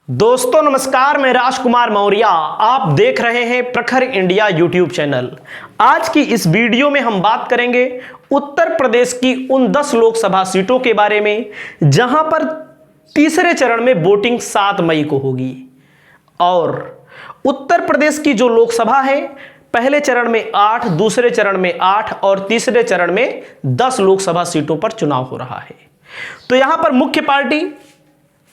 दोस्तों नमस्कार, मैं राजकुमार मौर्य। आप देख रहे हैं प्रखर इंडिया यूट्यूब चैनल। आज की इस वीडियो में हम बात करेंगे उत्तर प्रदेश की उन 10 लोकसभा सीटों के बारे में जहां पर तीसरे चरण में वोटिंग 7 मई को होगी। और उत्तर प्रदेश की जो लोकसभा है, पहले चरण में 8, दूसरे चरण में 8 और तीसरे चरण में 10 लोकसभा सीटों पर चुनाव हो रहा है। तो यहां पर मुख्य पार्टी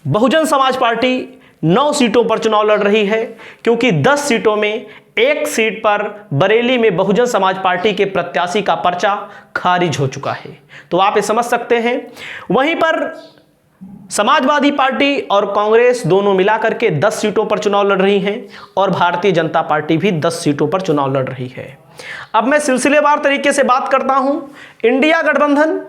बहुजन समाज पार्टी 9 सीटों पर चुनाव लड़ रही है, क्योंकि 10 सीटों में 1 सीट पर बरेली में बहुजन समाज पार्टी के प्रत्याशी का पर्चा खारिज हो चुका है। तो आप ये समझ सकते हैं। वहीं पर समाजवादी पार्टी और कांग्रेस दोनों मिलाकर के 10 सीटों पर चुनाव लड़ रही हैं और भारतीय जनता पार्टी भी 10 सीटों पर चुनाव लड़ रही है। अब मैं सिलसिलेवार तरीके से बात करता हूं। इंडिया गठबंधन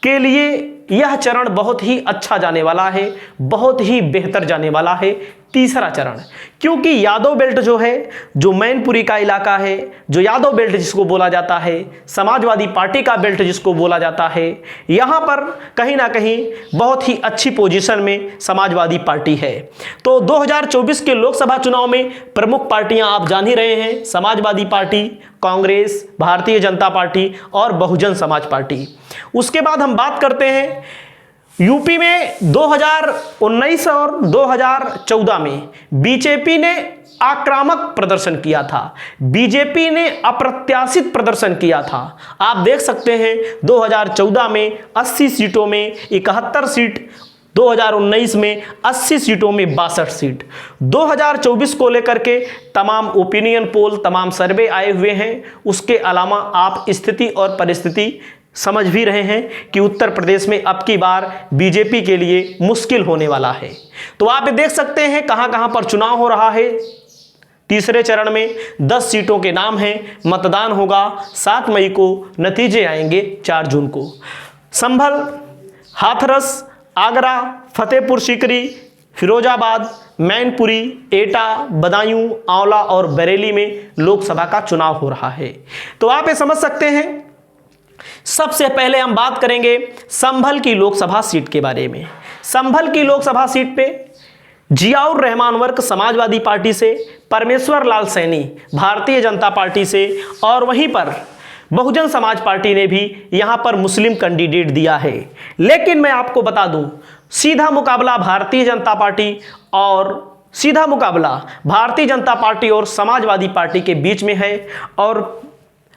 के लिए यह चरण बहुत ही अच्छा जाने वाला है, बहुत ही बेहतर जाने वाला है तीसरा चरण, क्योंकि यादव बेल्ट जो है, जो मैनपुरी का इलाका है, जो यादव बेल्ट जिसको बोला जाता है, समाजवादी पार्टी का बेल्ट जिसको बोला जाता है, यहां पर कहीं ना कहीं बहुत ही अच्छी पोजीशन में समाजवादी पार्टी है। तो 2024 के लोकसभा चुनाव में प्रमुख पार्टियां आप जान ही रहे हैं, समाजवादी पार्टी, कांग्रेस, भारतीय जनता पार्टी और बहुजन समाज पार्टी। उसके बाद हम बात करते हैं यूपी में 2019 और 2014 में बीजेपी ने आक्रामक प्रदर्शन किया था, बीजेपी ने अप्रत्याशित प्रदर्शन किया था। आप देख सकते हैं 2014 में 80 सीटों में 71 सीट, 2019 में 80 सीटों में 62 सीट। 2024 को लेकर के तमाम ओपिनियन पोल, तमाम सर्वे आए हुए हैं। उसके अलावा आप स्थिति और परिस्थिति समझ भी रहे हैं कि उत्तर प्रदेश में अब की बार बीजेपी के लिए मुश्किल होने वाला है। तो आप देख सकते हैं कहां कहां पर चुनाव हो रहा है। तीसरे चरण में 10 सीटों के नाम हैं। मतदान होगा 7 मई को, नतीजे आएंगे 4 जून को। संभल, हाथरस, आगरा, फतेहपुर सीकरी, फिरोजाबाद, मैनपुरी, एटा, बदायूं, आंवला और बरेली में लोकसभा का चुनाव हो रहा है। तो आप ये समझ सकते हैं। सबसे पहले हम बात करेंगे संभल की लोकसभा सीट के बारे में। संभल की लोकसभा सीट पे जियाउर रहमान वर्क समाजवादी पार्टी से, परमेश्वर लाल सैनी भारतीय जनता पार्टी से और वहीं पर बहुजन समाज पार्टी ने भी यहां पर मुस्लिम कैंडिडेट दिया है। लेकिन मैं आपको बता दूं, सीधा मुकाबला भारतीय जनता पार्टी और समाजवादी पार्टी के बीच में है। और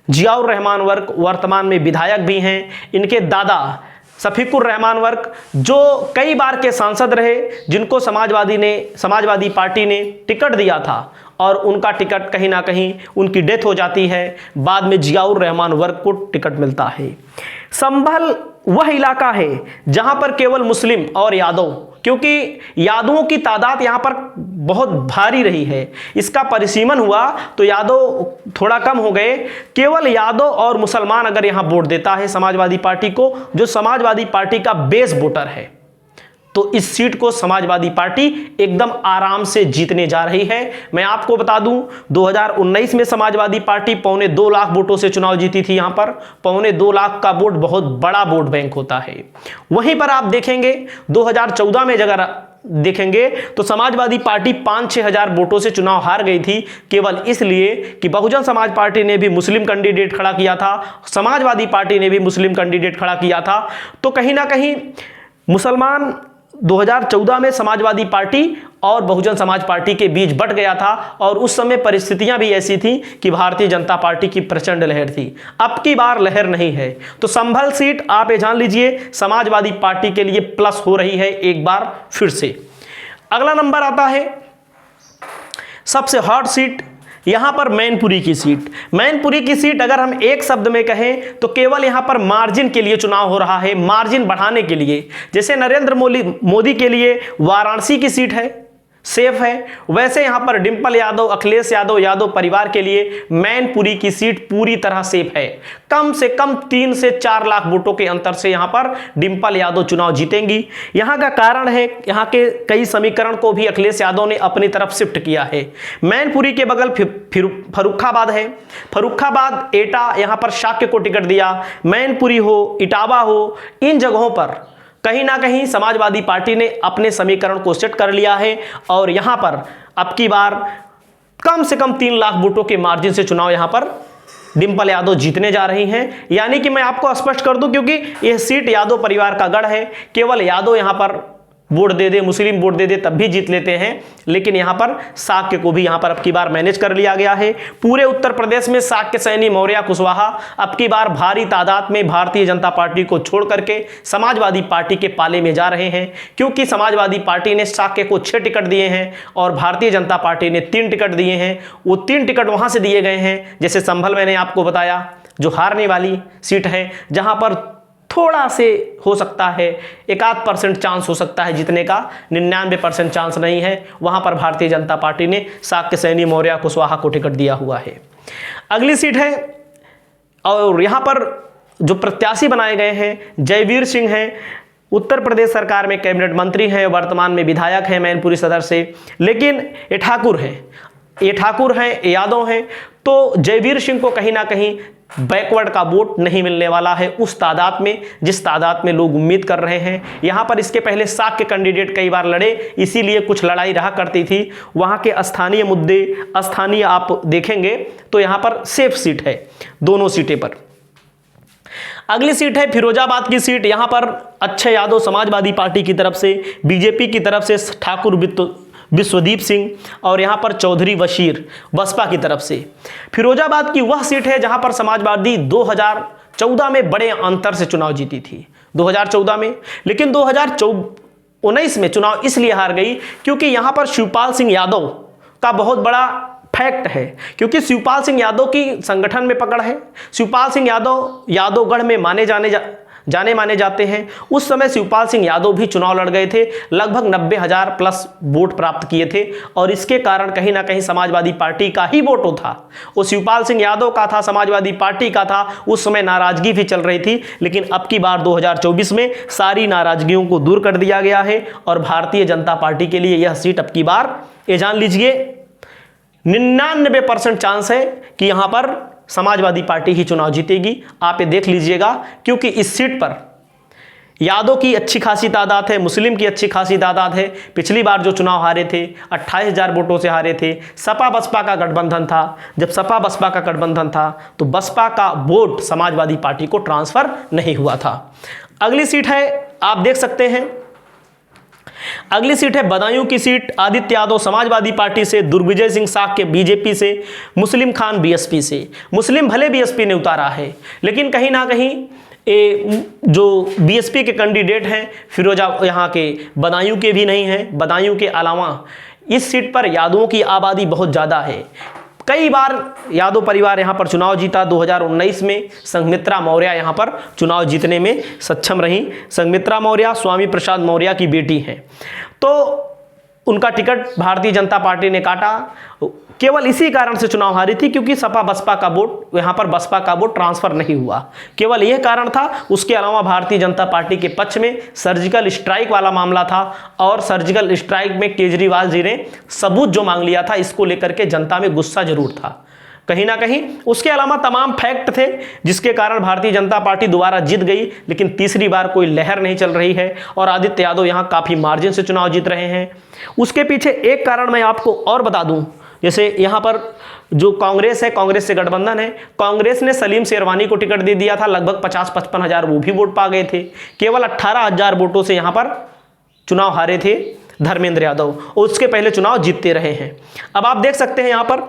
जियाउर रहमान वर्क वर्तमान में विधायक भी हैं। इनके दादा शफीकुर रहमान वर्क, जो कई बार के सांसद रहे, जिनको समाजवादी पार्टी ने टिकट दिया था और उनका टिकट कहीं ना कहीं उनकी डेथ हो जाती है, बाद में जियाउर रहमान वर्क को टिकट मिलता है। संभल वह इलाका है जहां पर केवल मुस्लिम और यादव, क्योंकि यादवों की तादाद यहां पर बहुत भारी रही है, इसका परिसीमन हुआ तो यादव थोड़ा कम हो गए। केवल यादव और मुसलमान अगर यहां वोट देता है समाजवादी पार्टी को, जो समाजवादी पार्टी का बेस वोटर है, तो इस सीट को समाजवादी पार्टी एकदम आराम से जीतने जा रही है। मैं आपको बता दूं, 2019 में समाजवादी पार्टी 2.25 लाख वोटों से चुनाव जीती थी। यहां पर 2.25 लाख का वोट बहुत बड़ा वोट बैंक होता है। वहीं पर आप देखेंगे 2014 में अगर देखेंगे तो समाजवादी पार्टी 5-6 हजार वोटों से चुनाव हार गई थी, केवल इसलिए कि बहुजन समाज पार्टी ने भी मुस्लिम कैंडिडेट खड़ा किया था, समाजवादी पार्टी ने भी मुस्लिम कैंडिडेट खड़ा किया था। तो कहीं ना कहीं मुसलमान 2014 में समाजवादी पार्टी और बहुजन समाज पार्टी के बीच बंट गया था और उस समय परिस्थितियां भी ऐसी थी कि भारतीय जनता पार्टी की प्रचंड लहर थी। अब की बार लहर नहीं है। तो संभल सीट आप ये जान लीजिए समाजवादी पार्टी के लिए प्लस हो रही है एक बार फिर से। अगला नंबर आता है सबसे हॉट सीट, यहां पर मैनपुरी की सीट। मैनपुरी की सीट अगर हम एक शब्द में कहें तो केवल यहां पर मार्जिन के लिए चुनाव हो रहा है, मार्जिन बढ़ाने के लिए। जैसे नरेंद्र मोदी के लिए वाराणसी की सीट है, सेफ है, वैसे यहां पर डिंपल यादव, अखिलेश यादव, यादव परिवार के लिए मैनपुरी की सीट पूरी तरह सेफ है। कम से कम 3 से 4 लाख वोटों के अंतर से यहां पर डिंपल यादव चुनाव जीतेंगी। यहां का कारण है, यहां के कई समीकरण को भी अखिलेश यादव ने अपनी तरफ शिफ्ट किया है। मैनपुरी के बगल फर्रुखाबाद है, फर्रुखाबाद, एटा, यहां पर शाक्य को टिकट दिया। मैनपुरी हो, इटावा हो, इन जगहों पर कहीं ना कहीं समाजवादी पार्टी ने अपने समीकरण को सेट कर लिया है और यहां पर अब की बार कम से कम 3 लाख वोटों के मार्जिन से चुनाव यहां पर डिंपल यादव जीतने जा रही हैं। यानी कि मैं आपको स्पष्ट कर दूं, क्योंकि यह सीट यादव परिवार का गढ़ है, केवल यादव यहां पर वोट दे दे, मुस्लिम वोट दे दे तब भी जीत लेते हैं, लेकिन यहां पर शाक्य को भी यहां पर अब की बार मैनेज कर लिया गया है। पूरे उत्तर प्रदेश में शाक्य, सैनी, मौर्य, कुशवाहा अब की बार भारी तादाद में भारतीय जनता पार्टी को छोड़ करके समाजवादी पार्टी के पाले में जा रहे हैं, क्योंकि समाजवादी पार्टी ने शाक्य को 6 टिकट दिए हैं और भारतीय जनता पार्टी ने 3 टिकट दिए हैं। वो 3 टिकट वहां से दिए गए हैं, जैसे संभल मैंने आपको बताया जो हारने वाली सीट है, जहां पर थोड़ा से हो सकता है 1-8% चांस हो सकता है जीतने का, 99% चांस नहीं है, वहां पर भारतीय जनता पार्टी ने शाक्य, सैनी, मौर्य, कुशवाहा को टिकट दिया हुआ है। अगली सीट है और यहां पर जो प्रत्याशी बनाए गए हैं जयवीर सिंह हैं, उत्तर प्रदेश सरकार में कैबिनेट मंत्री हैं, वर्तमान में विधायक हैं मैनपुरी सदर से, लेकिन ये ठाकुर हैं, यादव हैं, तो जयवीर सिंह को कहीं ना कहीं बैकवर्ड का वोट नहीं मिलने वाला है उस तादाद में जिस तादाद में लोग उम्मीद कर रहे हैं। यहां पर इसके पहले शाक्य कैंडिडेट कई बार लड़े, इसीलिए कुछ लड़ाई रहा करती थी। वहां के स्थानीय मुद्दे, स्थानीय आप देखेंगे तो यहां पर सेफ सीट है दोनों सीटें पर। अगली सीट है फिरोजाबाद की सीट। यहां पर अक्षय यादव समाजवादी पार्टी की तरफ से, बीजेपी की तरफ से ठाकुर विश्वदीप सिंह और यहां पर चौधरी बशीर बसपा की तरफ से। फिरोजाबाद की वह सीट है जहां पर समाजवादी 2014 में बड़े अंतर से चुनाव जीती थी 2014 में, लेकिन 2019 में चुनाव इसलिए हार गई क्योंकि यहां पर शिवपाल सिंह यादव का बहुत बड़ा फैक्ट है, क्योंकि शिवपाल सिंह यादव की संगठन में पकड़ है। शिवपाल सिंह यादव यादवगढ़ में जाने माने जाते हैं। उस समय शिवपाल सिंह यादव भी चुनाव लड़ गए थे, लगभग 90,000 प्लस वोट प्राप्त किए थे और इसके कारण कहीं ना कहीं समाजवादी पार्टी का ही वोट था, वो शिवपाल सिंह यादव का था, समाजवादी पार्टी का था। उस समय नाराजगी भी चल रही थी, लेकिन अब की बार 2024 में सारी नाराजगियों को दूर कर दिया गया है और भारतीय जनता पार्टी के लिए यह सीट अब की बार, ये जान लीजिए 99% चांस है कि यहां पर समाजवादी पार्टी ही चुनाव जीतेगी। आप ये देख लीजिएगा, क्योंकि इस सीट पर यादव की अच्छी खासी तादाद है, मुस्लिम की अच्छी खासी तादाद है। पिछली बार जो चुनाव हारे थे 28,000 वोटों से हारे थे। सपा बसपा का गठबंधन था, जब सपा बसपा का गठबंधन था तो बसपा का वोट समाजवादी पार्टी को ट्रांसफर नहीं हुआ था। अगली सीट है, आप देख सकते हैं, अगली सीट है बदायूं की सीट। आदित्य यादव समाजवादी पार्टी से, दुर्विजय सिंह शाक्य बीजेपी से, मुस्लिम खान बीएसपी से। मुस्लिम भले बीएसपी ने उतारा है, लेकिन कहीं ना कहीं जो बीएसपी के कैंडिडेट हैं यहाँ के बदायूं के भी नहीं हैं। बदायूं के अलावा इस सीट पर यादवों की आबादी बहुत ज़्यादा है। कई बार यादव परिवार यहां पर चुनाव जीता। 2019 में संघमित्रा मौर्य यहां पर चुनाव जीतने में सक्षम रही। संघमित्रा मौर्य स्वामी प्रसाद मौर्य की बेटी हैं, तो उनका टिकट भारतीय जनता पार्टी ने काटा। केवल इसी कारण से चुनाव हारी थी क्योंकि सपा बसपा का वोट, यहां पर बसपा का वोट ट्रांसफर नहीं हुआ, केवल यह कारण था। उसके अलावा भारतीय जनता पार्टी के पक्ष में सर्जिकल स्ट्राइक वाला मामला था और सर्जिकल स्ट्राइक में केजरीवाल जी ने सबूत जो मांग लिया था, इसको लेकर के जनता में गुस्सा जरूर था कहीं ना कहीं। उसके अलावा तमाम फैक्ट थे जिसके कारण भारतीय जनता पार्टी दोबारा जीत गई, लेकिन तीसरी बार कोई लहर नहीं चल रही है और आदित्य यादव यहां काफी मार्जिन से चुनाव जीत रहे हैं। उसके पीछे एक कारण मैं आपको और बता दूं, जैसे यहां पर जो कांग्रेस है, कांग्रेस से गठबंधन है, कांग्रेस ने सलीम शेरवानी को टिकट दे दिया था, लगभग 50-55 हजार वो भी वोट पा गए थे। केवल 18,000 वोटों से यहां पर चुनाव हारे थे धर्मेंद्र यादव और उसके पहले चुनाव जीतते रहे हैं। अब आप देख सकते हैं यहां पर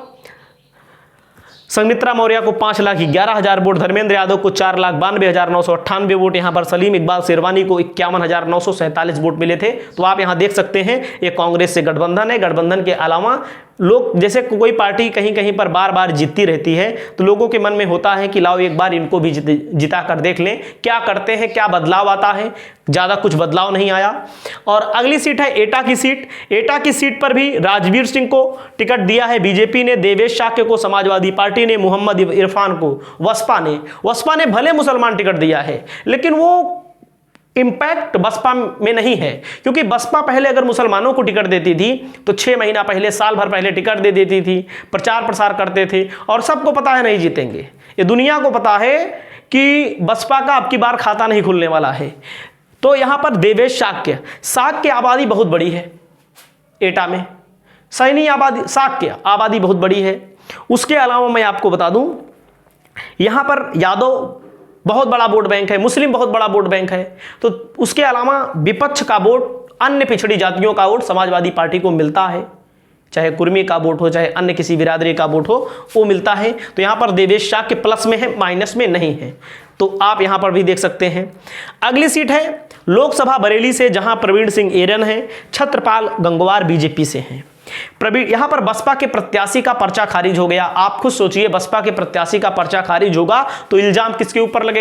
संघमित्रा मौर्य को 5,11,000 वोट, धर्मेंद्र यादव को 4,92,998 वोट, यहां पर सलीम इकबाल शेरवानी को 51,947 वोट मिले थे। तो आप यहां देख सकते हैं ये कांग्रेस से गठबंधन है। गठबंधन के अलावा लोग, जैसे कोई पार्टी कहीं कहीं पर बार बार जीतती रहती है तो लोगों के मन में होता है कि लाओ एक बार इनको भी जिता कर देख लें क्या करते हैं, क्या बदलाव आता है। ज़्यादा कुछ बदलाव नहीं आया। और अगली सीट है एटा की सीट। एटा की सीट पर भी राजवीर सिंह को टिकट दिया है बीजेपी ने, देवेश शाक्य को समाजवादी पार्टी ने, मोहम्मद इरफान को बसपा ने भले मुसलमान टिकट दिया है, लेकिन वो इंपैक्ट बसपा में नहीं है, क्योंकि बसपा पहले अगर मुसलमानों को टिकट देती थी तो 6 महीना पहले, साल भर पहले टिकट दे देती थी, प्रचार प्रसार करते थे और सबको पता है नहीं जीतेंगे। ये दुनिया को पता है कि बसपा का अब की बार खाता नहीं खुलने वाला है। तो यहां पर देवेश शाक्य आबादी बहुत बड़ी है एटा में, सैनी आबादी, शाक्य आबादी बहुत बड़ी है। उसके अलावा मैं आपको बता दूं यहां पर यादव बहुत बड़ा वोट बैंक है, मुस्लिम बहुत बड़ा वोट बैंक है। तो उसके अलावा विपक्ष का वोट, अन्य पिछड़ी जातियों का वोट समाजवादी पार्टी को मिलता है, चाहे कुर्मी का वोट हो, चाहे अन्य किसी बिरादरी का वोट हो, वो मिलता है। तो यहां पर देवेश शाक्य प्लस में है, माइनस में नहीं है। तो आप यहां पर भी देख सकते हैं। अगली सीट है लोकसभा बरेली से, जहां प्रवीण सिंह एरन है, छत्रपाल गंगवार बीजेपी से हैं। प्रवीण, यहां पर बसपा के प्रत्याशी का पर्चा खारिज हो गया। आप खुद सोचिए, बसपा के प्रत्याशी का पर्चा खारिज होगा तो इल्जाम किसके ऊपर लगेगा?